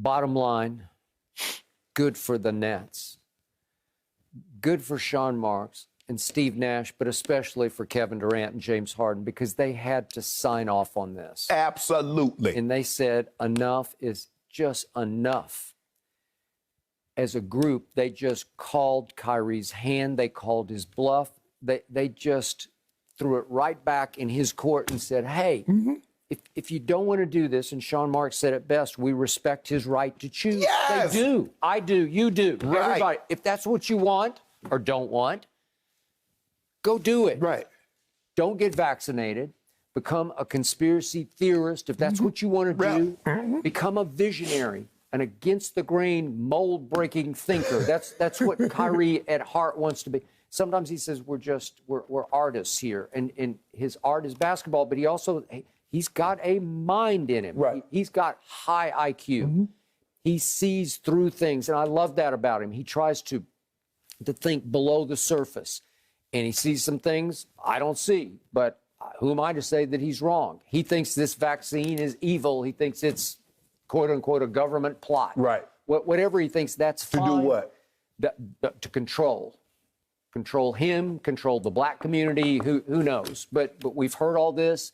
Bottom line, good for the Nets. Good for Sean Marks and Steve Nash, but especially for Kevin Durant and James Harden, because they had to sign off on this. Absolutely. And they said enough is just enough. As a group, they just called Kyrie's hand. They called his bluff. They just threw it right back in his court and said, hey, if you don't want to do this, and Sean Marks said it best, we respect his right to choose. Yes! They do. I do. You do. Right. Everybody. If that's what you want or don't want, go do it. Right. Don't get vaccinated. Become a conspiracy theorist if that's what you want to do. Become a visionary, an against-the-grain, mold-breaking thinker. That's what Kyrie at heart wants to be. Sometimes he says we're artists here, and his art is basketball, but he's got a mind in him. Right. He's got high IQ. He sees through things, and I love that about him. He tries to think below the surface, and he sees some things I don't see, but who am I to say that he's wrong? He thinks this vaccine is evil. He thinks it's, quote unquote, a government plot. Right. Whatever he thinks, that's fine. To do what? To control him, control the black community. Who knows? But we've heard all this,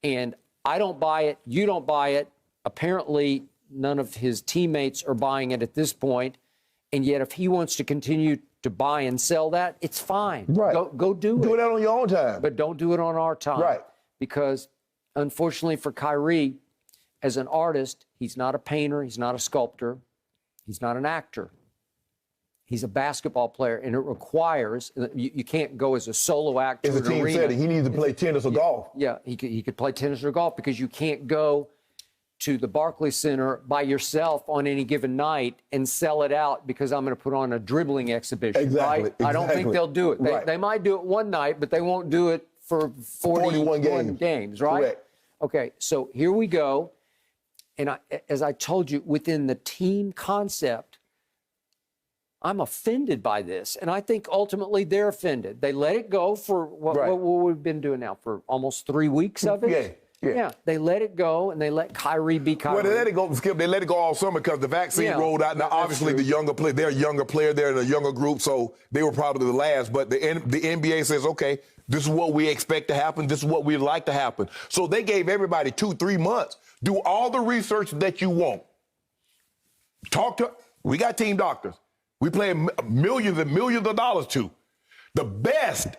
and I don't buy it. You don't buy it. Apparently, none of his teammates are buying it at this point. And yet, if he wants to continue to buy and sell that, it's fine. Right. Go do it. Do it on your own time. But don't do it on our time. Right. Because, unfortunately for Kyrie, as an artist, he's not a painter, he's not a sculptor, he's not an actor. He's a basketball player, and it requires, you can't go as a solo act to As the team said, he needs to play tennis or golf. Yeah, he could play tennis or golf, because you can't go to the Barclays Center by yourself on any given night and sell it out because I'm going to put on a dribbling exhibition. Exactly. Right? I don't think they'll do it. Right. They might do it one night, but they won't do it for 41 games, right? Correct. Okay, so here we go. And as I told you, within the team concept, I'm offended by this. And I think ultimately they're offended. They let it go for what we've been doing now for almost 3 weeks of it. Yeah, they let it go, and they let Kyrie be Kyrie. Well, they let it go, Skip. They let it go all summer because the vaccine rolled out. Now, obviously, the younger player, they're a younger player. They're in a younger group, so they were probably the last. But the NBA says, okay, this is what we expect to happen. This is what we'd like to happen. So they gave everybody 2-3 months. Do all the research that you want. We got team doctors. We play millions and millions of dollars to. The best.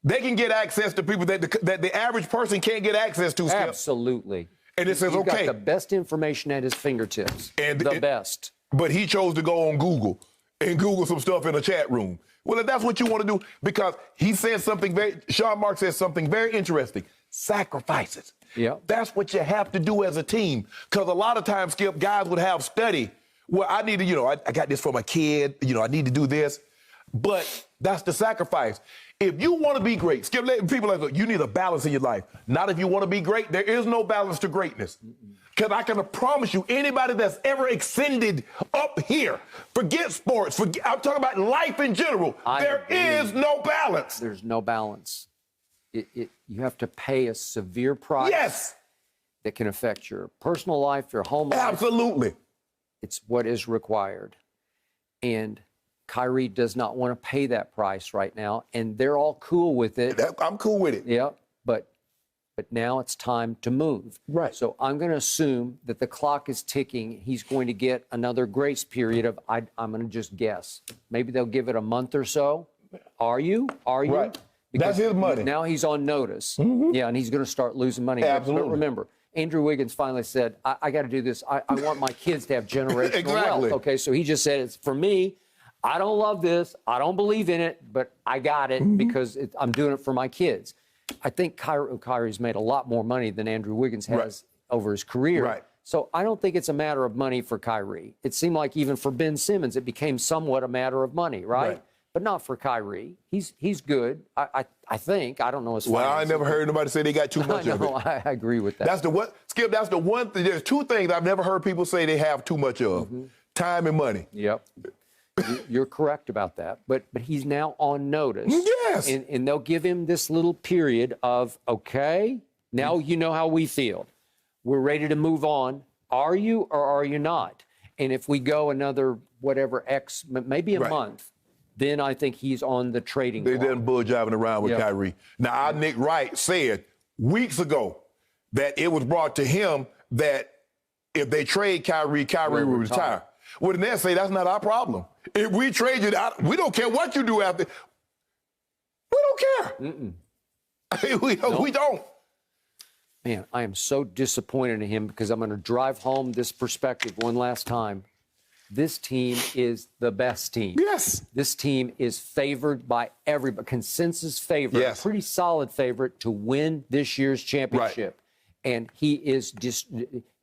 They can get access to people that the average person can't get access to, Skip. Absolutely. And it says, He's okay. got the best information at his fingertips. The best. But he chose to go on Google and Google some stuff in a chat room. Well, if that's what you want to do, because he said Sean Marks says something very interesting. Sacrifices. Yeah. That's what you have to do as a team. Because a lot of times, Skip, guys would have study. Well, I need to, I got this for my kid. I need to do this. But that's the sacrifice. If you want to be great, Skip, people like, you need a balance in your life. Not if you want to be great. There is no balance to greatness. Because I can promise you, anybody that's ever ascended up here, forget sports, I'm talking about life in general, there is no balance. There's no balance. You have to pay a severe price that can affect your personal life, your home life. Absolutely. It's what is required. And Kyrie does not want to pay that price right now, and they're all cool with it. I'm cool with it. Yeah, but now it's time to move. Right. So I'm going to assume that the clock is ticking. He's going to get another grace period of, I'm going to just guess. Maybe they'll give it a month or so. Are you? Right. Because that's his money. Now he's on notice. Yeah, and he's going to start losing money. Absolutely. But remember, Andrew Wiggins finally said, I got to do this. I want my kids to have generational wealth. Okay, so he just said, it's for me. I don't love this. I don't believe in it, but I got it because I'm doing it for my kids. I think Kyrie's made a lot more money than Andrew Wiggins has over his career. Right. So I don't think it's a matter of money for Kyrie. It seemed like even for Ben Simmons, it became somewhat a matter of money, right? But not for Kyrie. He's good. I think. I don't know his finances. Well, I never heard nobody say they got too much of it. I agree with that. That's the one, Skip, that's the one thing. There's two things I've never heard people say they have too much of. Time and money. Yep. You're correct about that. But he's now on notice. Yes. And they'll give him this little period of, okay, now you know how we feel. We're ready to move on. Are you or are you not? And if we go another whatever maybe a month, then I think he's on the trading They block. didn't bull jiving around with Kyrie. Now, our Nick Wright said weeks ago that it was brought to him that if they trade Kyrie, Kyrie will retire. Well, then they say that's not our problem. If we trade you, we don't care what you do after. We don't care. We don't. Man, I am so disappointed in him because I'm going to drive home this perspective one last time. This team is the best team. Yes. This team is favored by everybody, consensus favorite, Yes. pretty solid favorite to win this year's championship. Right. And he is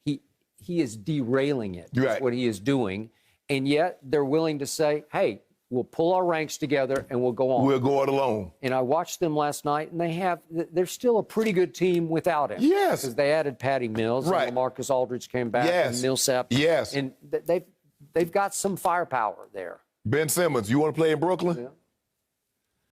he is derailing it. That's what he is doing. And yet they're willing to say, hey, we'll pull our ranks together and we'll go on. We'll go it alone. And I watched them last night, and they're still a pretty good team without him. Yes. Because they added Patty Mills, and LaMarcus Aldridge came back, and Millsap. Yes. And they've got some firepower there. Ben Simmons, you want to play in Brooklyn? Yeah.